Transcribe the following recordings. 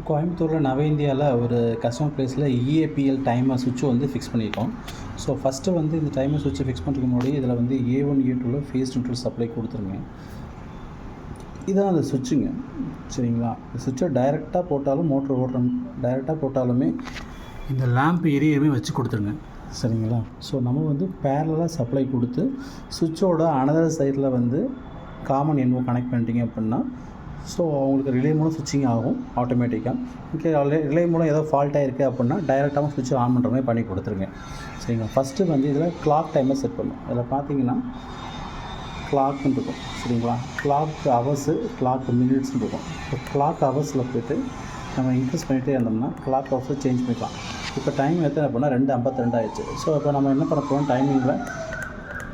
கோயம்புத்தூரில் நவ இந்தியாவில் ஒரு கஸ்டமர் ப்ளேஸில் இஏபிஎல் டைமர் சுவிட்ச் வந்து ஃபிக்ஸ் பண்ணியிருக்கோம். ஸோ ஃபஸ்ட்டு வந்து இந்த டைமர் சுவிட்சை ஃபிக்ஸ் பண்ணுறதுக்கு முன்னாடி இதில் வந்து A1 A2வில் ஃபேஸ் நியூட்ரல் சப்ளை கொடுத்துருங்க. இதான் அந்த சுவிட்சுங்க, சரிங்களா? இந்த சுவிட்சை டைரெக்டாக போட்டாலும் மோட்ரு ஓடுறோம், டைரெக்டாக போட்டாலுமே இந்த லேம்ப் எரியவே வச்சு கொடுத்துருங்க, சரிங்களா? ஸோ நம்ம வந்து பேரலாக சப்ளை கொடுத்து சுவிட்சோட அனதர் சைடில் வந்து காமன் என்ஓ கனெக்ட் பண்ணிட்டீங்க அப்படின்னா ஸோ அவங்களுக்கு ரிலே மூலம் ஸ்விட்சிங் ஆகும் ஆட்டோமேட்டிக்காக. ஓகே, ரிலே மூலம் ஏதோ ஃபால்ட் ஆகிருக்கு அப்படின்னா டைரெக்டாகவும் சுவிட்ச் ஆன் பண்ணுற மாதிரி பண்ணி கொடுத்துருங்க, சரிங்களா? ஃபஸ்ட்டு வந்து இதில் கிளாக் டைமர் செட் பண்ணும். இதில் பார்த்தீங்கன்னா கிளாக்னு இருக்கும், சரிங்களா? கிளாக் ஹவர்ஸு, கிளாக் மினிட்ஸ்னு இருக்கும். இப்போ கிளாக் ஹவர்ஸில் போய்ட்டு நம்ம இன்க்ரீஸ் பண்ணிகிட்டே இருந்தோம்னா கிளாக் ஹவர்ஸை சேஞ்ச் பண்ணிக்கலாம். இப்போ டைம் எத்தனை அப்படின்னா 2:52 ஆயிடுச்சு. ஸோ இப்போ நம்ம என்ன பண்ண போகிறோம், டைமிங்கில்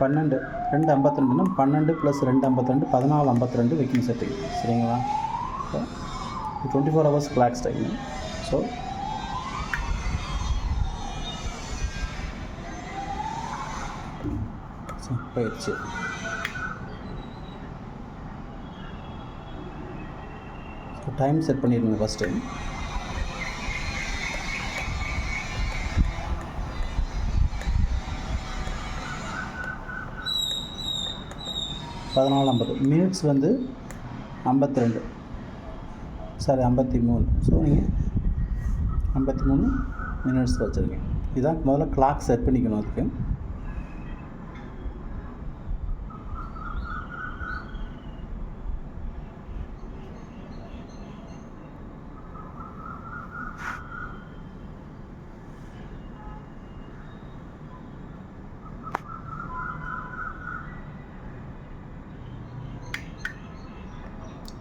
2:52னா 12 + 2:52 14:52 வைக்கணும் செட்டிங், சரிங்களா? இப்போ 24 ஹவர்ஸ் கிளாக்ஸ் டைம். ஸோ போயிடுச்சு. ஸோ டைம் செட் பண்ணிடுங்க ஃபஸ்ட் டைம். மினிட்ஸ் வந்து 52, சாரி 53. ஸோ நீங்கள் 53 மினிட்ஸ் வச்சுருங்க. இதுதான் முதல்ல கிளாக் செட் பண்ணிக்கணும். அதுக்கு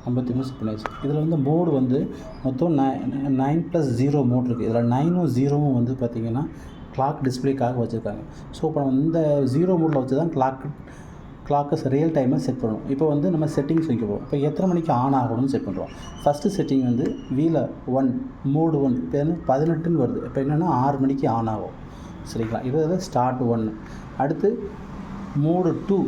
53 செட் பண்ணியாச்சு. இதில் வந்து மோடு வந்து மொத்தம் 9+0 மோட் இருக்குது. இதில் 9ம் 0வும் வந்து பார்த்திங்கன்னா கிளாக் டிஸ்பிளேக்காக வச்சுருக்காங்க. ஸோ இப்போ நம்ம இந்த 0 மோடில் வச்சு தான் கிளாக்கு ரியல் டைமை செட் பண்ணணும். இப்போ வந்து நம்ம செட்டிங்ஸ் வைக்க போகிறோம். இப்போ எத்தனை மணிக்கு ஆன் ஆகணும்னு செட் பண்ணுறோம். ஃபஸ்ட்டு செட்டிங் வந்து வீல 1 மோடு 1 இப்போ வந்து 18ன்னு வருது. இப்போ என்னென்னா 6 மணிக்கு ஆன் ஆகும், சரிங்களா? இது ஸ்டார்ட் 1. அடுத்து மோடு 2,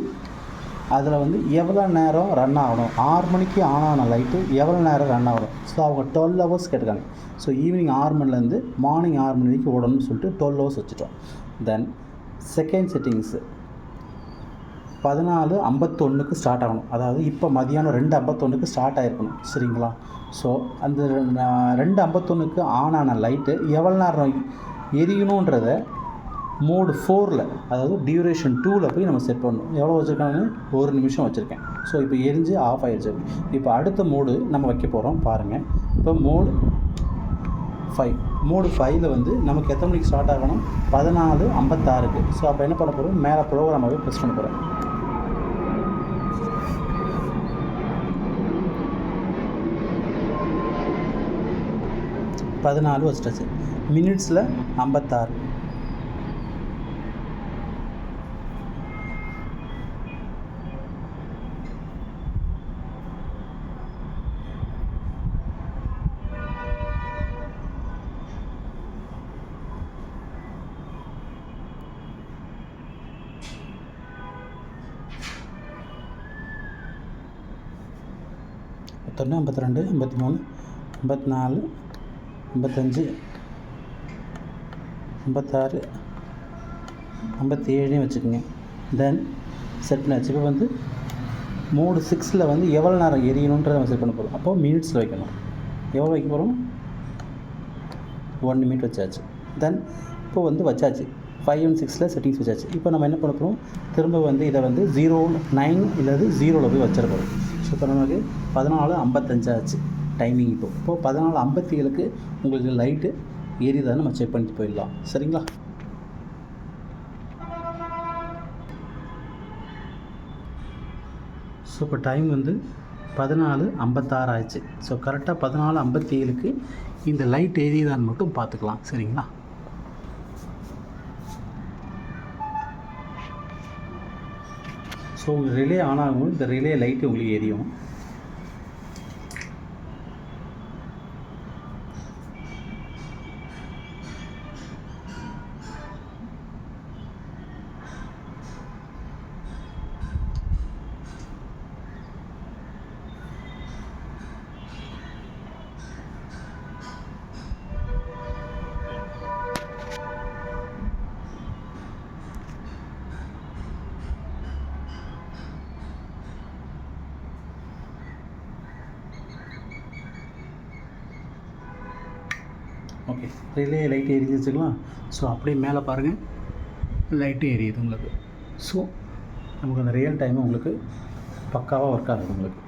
அதில் வந்து எவ்வளோ நேரம் ரன் ஆகணும், 6 மணிக்கு ஆன் ஆன லைட்டு எவ்வளோ நேரம் ரன் ஆகணும். ஸோ அவங்க 12 ஹவர்ஸ் கேட்டிருக்காங்க. ஸோ ஈவினிங் 6 மணிலேருந்து மார்னிங் 6 மணி வரைக்கும் ஓடணும்னு சொல்லிட்டு 12 ஹவர்ஸ் வச்சுட்டோம். தென் செகண்ட் செட்டிங்ஸு 14:51க்கு ஸ்டார்ட் ஆகணும். அதாவது இப்போ மதியானம் 2:51க்கு ஸ்டார்ட் ஆகிருக்கணும், சரிங்களா? ஸோ அந்த 2:51க்கு ஆன் ஆன லைட்டு எவ்வளோ நேரம் எரியணுன்றதை மோடு 4ல், அதாவது டியூரேஷன் 2ல் போய் நம்ம செட் பண்ணணும். எவ்வளோ வச்சுருக்காங்கன்னு 1 நிமிஷம் வச்சுருக்கேன். ஸோ இப்போ எரிஞ்சு ஆஃப் ஆகிடுச்சு. இப்போ அடுத்த மோடு நம்ம வைக்க போகிறோம் பாருங்கள். இப்போ மோடு 5ல் வந்து நமக்கு எத்தனை மணிக்கு ஸ்டார்ட் ஆகணும், 14:56க்கு. ஸோ அப்போ என்ன பண்ண போகிறோம், மேலே ப்ரோக்ராமாகவே ப்ரெஸ் பண்ண போகிறேன். பதினாலு வச்சுட்டாச்சு. மினிட்ஸில் 56. மொத்தம் 52, 53, 54, 55, 56, 57 வச்சுக்கோங்க. தென் செட் பண்ணியாச்சு. இப்போ வந்து மோடு 6ல் வந்து எவ்வளோ நேரம் எரியணுன்றதை நம்ம செட் பண்ண போகிறோம். அப்போது மினிட்ஸில் வைக்கணும். எவ்வளோ வைக்க போகிறோம், 1 நிமிட் வச்சாச்சு. தென் இப்போ வந்து வச்சாச்சு 5 and 6ல் செட்டிங்ஸ் வச்சாச்சு. இப்போ நம்ம என்ன பண்ண போகிறோம், திரும்ப வந்து இதை வந்து 09 இல்லது 0ல் போய் வச்சிருக்கோம். ஸோ இப்போ நமக்கு 14:55 ஆச்சு டைமிங். இப்போது 14:57க்கு உங்களுக்கு லைட்டு எரியுதான்னு நம்ம செக் பண்ணிட்டு போயிடலாம், சரிங்களா? ஸோ இப்போ டைம் வந்து 14:56 ஆயிடுச்சு. ஸோ கரெக்டாக 14:57க்கு இந்த லைட் எரியுதான்னு மட்டும் பார்த்துக்கலாம், சரிங்களா? ஸோ உங்கள் ரிலே ஆன் ஆகும், இந்த ரிலே லைட்டு உங்களுக்கு எரியும். ஓகே, ரிலே லைட்டு எரிஞ்சு வச்சுக்கலாம். ஸோ அப்படியே மேலே பாருங்கள், லைட்டு எரியுது உங்களுக்கு. ஸோ நமக்கு அந்த ரியல் டைமு உங்களுக்கு பக்காவாக ஒர்க் ஆகுது உங்களுக்கு.